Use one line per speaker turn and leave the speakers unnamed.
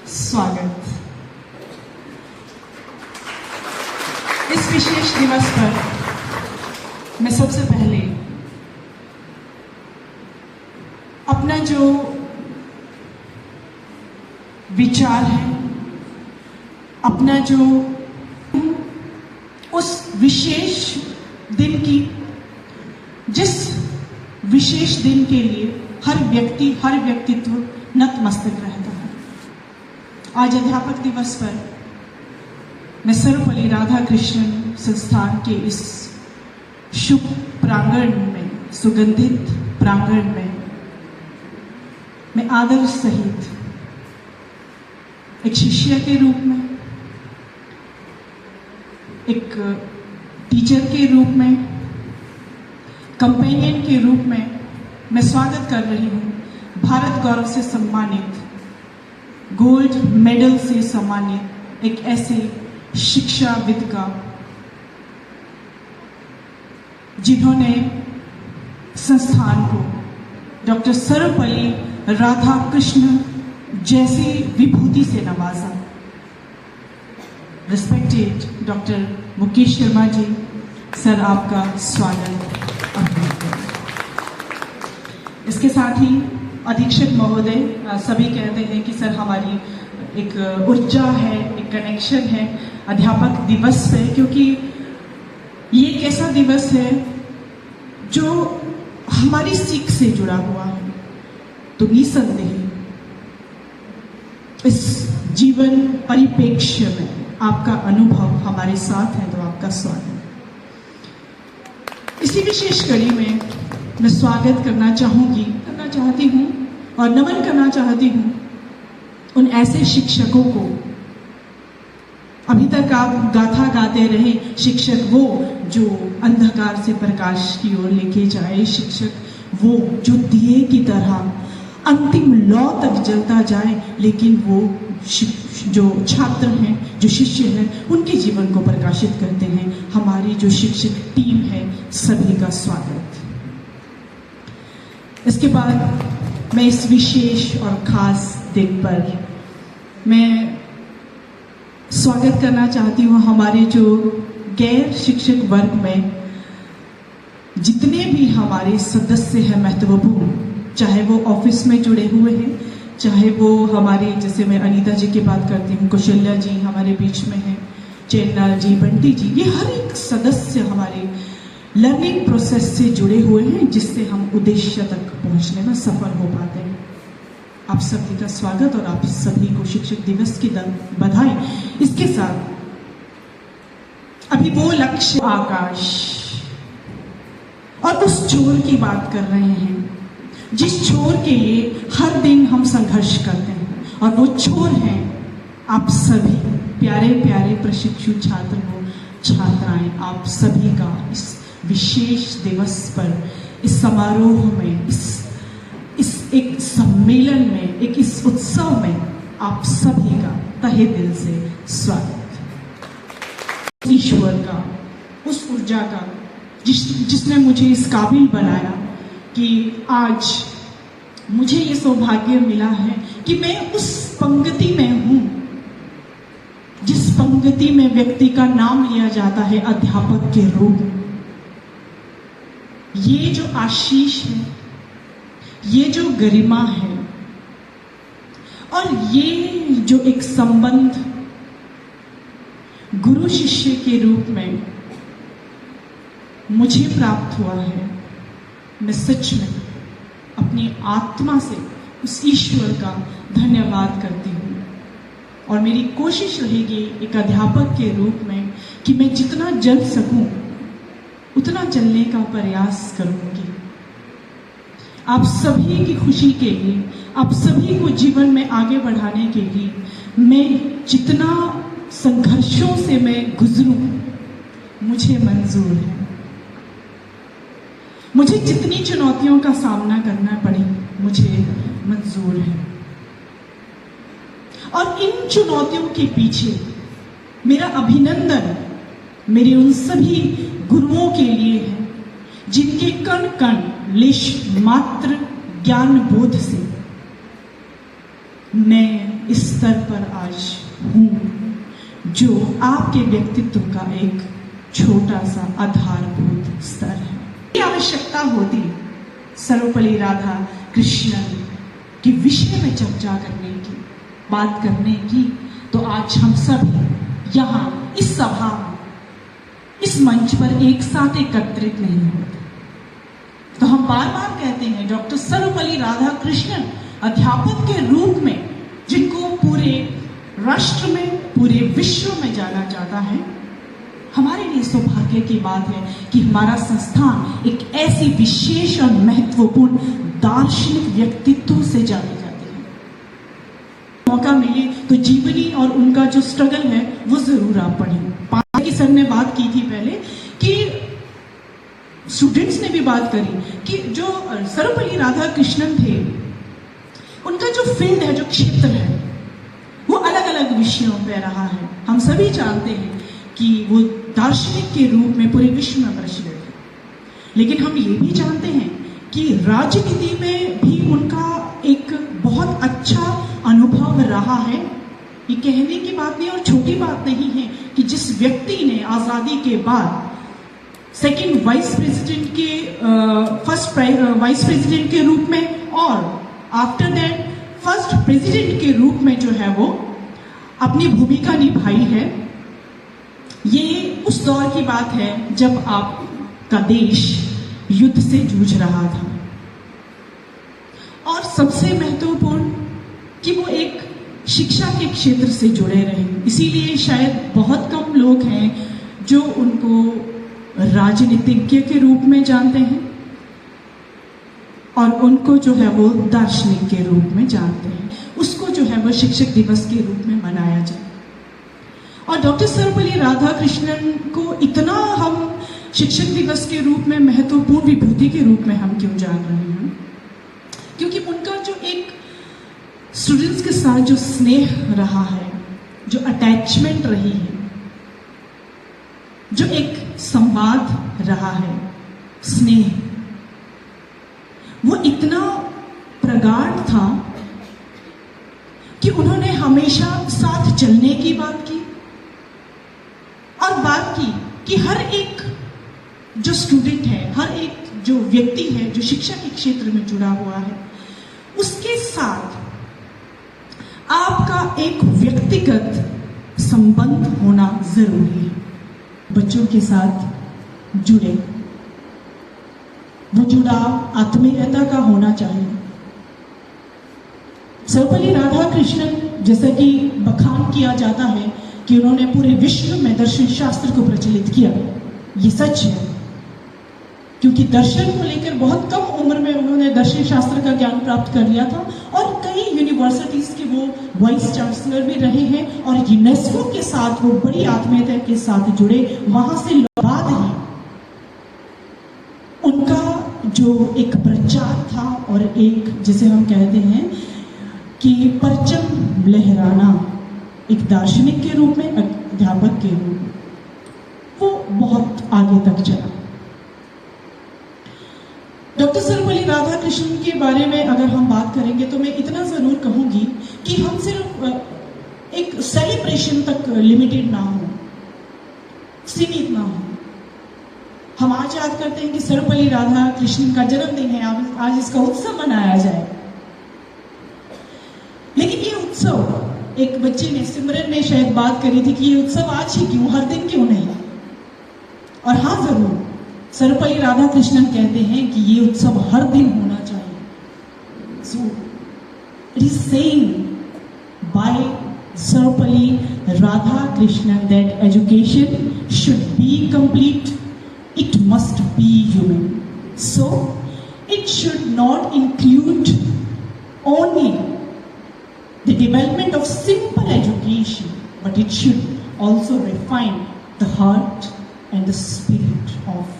स्वागत। इस विशेष दिवस पर मैं सबसे पहले अपना जो विचार है, अपना जो उस विशेष दिन की, जिस विशेष दिन के लिए हर व्यक्ति, हर व्यक्तित्व नतमस्तक रहता है। आज अध्यापक दिवस पर मैं सर्वपल्ली राधा कृष्णन संस्थान के इस शुभ प्रांगण में, सुगंधित प्रांगण में मैं आदर सहित एक शिष्य के रूप में, एक टीचर के रूप में, कंपेनियन के रूप में मैं स्वागत कर रही हूँ भारत गौरव से सम्मानित, गोल्ड मेडल से सम्मानित एक ऐसे शिक्षाविद का जिन्होंने संस्थान को डॉक्टर सर्वपल्ली राधा कृष्ण जैसी विभूति से नवाजा। Respected doctor Mukesh Sharma ji, sir आपका स्वागत। इसके साथ ही अधीक्षक महोदय, सभी कहते हैं कि सर हमारी एक ऊर्जा है, एक कनेक्शन है अध्यापक दिवस से, क्योंकि ये एक ऐसा दिवस है जो हमारी सीख से जुड़ा हुआ है। तो निसंदेह इस जीवन परिप्रेक्ष्य में आपका अनुभव हमारे साथ है, तो आपका स्वागत। इसी विशेष कड़ी में मैं स्वागत करना चाहती हूँ और नमन करना चाहती हूँ उन ऐसे शिक्षकों को। अभी तक आप गाथा गाते रहे, शिक्षक वो जो अंधकार से प्रकाश की ओर लेके जाए, शिक्षक वो जो दिए की तरह अंतिम लौ तक जलता जाए, लेकिन वो जो छात्र हैं, जो शिष्य हैं, उनके जीवन को प्रकाशित करते हैं। हमारी जो शिक्षक टीम है, सभी का स्वागत। इसके बाद मैं इस विशेष और खास दिन पर मैं स्वागत करना चाहती हूँ हमारे जो गैर शिक्षक वर्ग में जितने भी हमारे सदस्य हैं महत्वपूर्ण, चाहे वो ऑफिस में जुड़े हुए हैं, चाहे वो हमारे, जैसे मैं अनीता जी की बात करती हूँ, कौशल्या जी हमारे बीच में हैं, चेन्नल जी, बंटी जी, ये हर एक सदस्य हमारे लर्निंग प्रोसेस से जुड़े हुए हैं, जिससे हम उद्देश्य तक पहुंचने में सफल हो पाते हैं। आप सभी का स्वागत और आप सभी को शिक्षक दिवस की बधाई। इसके साथ अभी वो लक्ष्य आकाश और उस छोर की बात कर रहे हैं, जिस छोर के लिए हर दिन हम संघर्ष करते हैं, और वो छोर है आप सभी प्यारे प्यारे प्रशिक्षु छात्र हो, छात्राएं, आप सभी का इस विशेष दिवस पर, इस समारोह में, इस एक सम्मेलन में, एक इस उत्सव में आप सभी का तहे दिल से स्वागत। ईश्वर का, उस ऊर्जा का जिसने मुझे इस काबिल बनाया कि आज मुझे ये सौभाग्य मिला है कि मैं उस पंक्ति में हूं जिस पंक्ति में व्यक्ति का नाम लिया जाता है अध्यापक के रूप में। ये जो आशीष है, ये जो गरिमा है, और ये जो एक संबंध गुरु शिष्य के रूप में मुझे प्राप्त हुआ है, मैं सच में अपनी आत्मा से उस ईश्वर का धन्यवाद करती हूँ। और मेरी कोशिश रहेगी एक अध्यापक के रूप में कि मैं जितना जल सकूं उतना चलने का प्रयास करूंगी। आप सभी की खुशी के लिए, आप सभी को जीवन में आगे बढ़ाने के लिए मैं जितना संघर्षों से मैं गुजरूं, मुझे मंजूर है। मुझे जितनी चुनौतियों का सामना करना पड़े, मुझे मंजूर है। और इन चुनौतियों के पीछे मेरा अभिनंदन मेरे उन सभी गुरुओं के लिए है जिनके कण कण लेश मात्र ज्ञान बोध से मैं इस स्तर पर आज हूँ जो आपके व्यक्तित्व का एक छोटा सा आधारभूत स्तर है। ये आवश्यकता होती सर्वपल्ली राधा कृष्णन के विषय में चर्चा करने की, बात करने की, तो आज हम सभी यहाँ इस सभा में, इस मंच पर एक साथ एकत्रित नहीं होते। तो हम बार बार कहते हैं डॉक्टर सर्वपल्ली राधा कृष्णन अध्यापक के रूप में, जिनको पूरे राष्ट्र में, पूरे विश्व में जाना जाता है, हमारे लिए सौभाग्य की बात है कि हमारा संस्थान एक ऐसी विशेष और महत्वपूर्ण दार्शनिक व्यक्तित्व से जानी जाती है। मौका मिले तो जीवनी और उनका जो स्ट्रगल है वो जरूर आप पढ़ें। पांडे की सर ने बात की थी पहले कि स्टूडेंट्स ने भी बात करी कि जो सर्वपल्ली राधा कृष्णन थे, उनका जो फील्ड है, जो क्षेत्र है, वो अलग अलग विषयों पे रहा है। हम सभी जानते हैं कि वो दार्शनिक के रूप में पूरे विश्व में प्रचलित है, लेकिन हम ये भी जानते हैं कि राजनीति में भी उनका एक बहुत अच्छा अनुभव रहा है। ये कहने की बात नहीं और छोटी बात नहीं है कि जिस व्यक्ति ने आज़ादी के बाद सेकंड वाइस प्रेसिडेंट के फर्स्ट वाइस प्रेसिडेंट के रूप में और आफ्टर दैट फर्स्ट प्रेसिडेंट के रूप में जो है वो अपनी भूमिका निभाई है। ये उस दौर की बात है जब आपका देश युद्ध से जूझ रहा था, और सबसे महत्वपूर्ण कि वो एक शिक्षा के क्षेत्र से जुड़े रहे। इसीलिए शायद बहुत कम लोग हैं जो उनको राजनीतिज्ञ के रूप में जानते हैं और उनको जो है वो दार्शनिक के रूप में जानते हैं। उसको जो है वो शिक्षक दिवस के रूप में मनाया जाए। और डॉक्टर सर्वपल्ली राधा कृष्णन को इतना हम शिक्षक दिवस के रूप में महत्वपूर्ण विभूति के रूप में हम क्यों जान रहे हैं? क्योंकि उनका जो एक स्टूडेंट्स के साथ जो स्नेह रहा है, जो अटैचमेंट रही है, जो एक संवाद रहा है, स्नेह, वो इतना प्रगाढ़ था कि उन्होंने हमेशा साथ चलने की बात की और बात की कि हर एक जो स्टूडेंट है, हर एक जो व्यक्ति है जो शिक्षा के क्षेत्र में जुड़ा हुआ है, उसके साथ आपका एक व्यक्तिगत संबंध होना जरूरी है। बच्चों के साथ जुड़े, वो जुड़ाव आत्मीयता का होना चाहिए। सर्वपल्ली राधा कृष्णन जैसा कि बखान किया जाता है कि उन्होंने पूरे विश्व में दर्शन शास्त्र को प्रचलित किया, ये सच है, क्योंकि दर्शन को लेकर बहुत कम उम्र में उन्होंने दर्शन शास्त्र का ज्ञान प्राप्त कर लिया था और कई यूनिवर्सिटीज के वो वाइस चांसलर भी रहे हैं और यूनेस्को के साथ वो बड़ी आत्मीयता के साथ जुड़े। वहां से बाद ही उनका जो एक प्रचार था और एक जिसे हम कहते हैं कि परचम लहराना, एक दार्शनिक के रूप में, अध्यापक के रूप में, वो बहुत आगे तक चला। डॉक्टर सर्वपल्ली राधा कृष्णन के बारे में अगर हम बात करेंगे तो मैं इतना जरूर कहूंगी कि हम सिर्फ एक सेलिब्रेशन तक लिमिटेड ना हो, सीमित ना हो। हम आज याद करते हैं कि सर्वपल्ली राधा कृष्णन का जन्मदिन है, आज इसका उत्सव मनाया जाए, लेकिन ये उत्सव, एक बच्चे ने, सिमरन ने शायद बात करी थी कि ये उत्सव आज ही क्यों, हर दिन क्यों नहीं? और हाँ, जरूर सर्वपल्ली राधा कृष्णन कहते हैं कि ये उत्सव हर दिन होना चाहिए। So it is saying by Sarvepalli Radhakrishnan that education should be complete, it must be human. So it should not include only the development of simple education, but it should also refine the heart and the spirit of